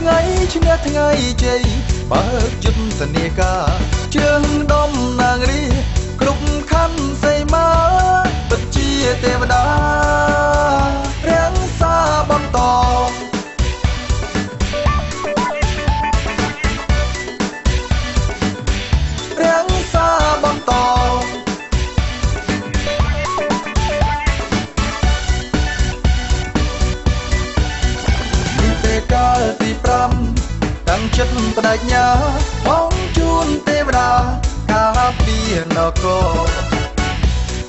ថ្ងៃឈ្នះថ្ងៃជ័យបើកយុទ្ធនាការជើងដំណាងរាគ្រប់ខណ្ឌសីមាពិតជាទេវតារាំងសាបន្តរាំងសាបន្តកាលទី5តាំងចិត្តបដិញ្ញាបងជូនទេវតាការពារនគរ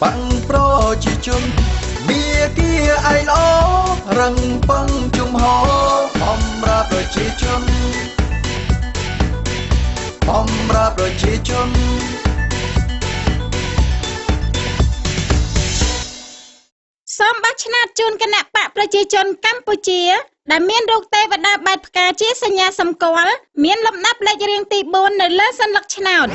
បាំងប្រជាជនមាគាឯល្អរឹងពឹងជំហរបំរើប្រជាជនបំរើប្រជាជនសូមបោះឆ្នោតជូនគណៈបកប្រជាជនកម្ពុជាដែលមានរូបទេវតាបែបផ្កាជាសញ្ញាសម្គាល់មានលំដាប់លេខរៀងទី4នៅលើសញ្ញាឆ្នោត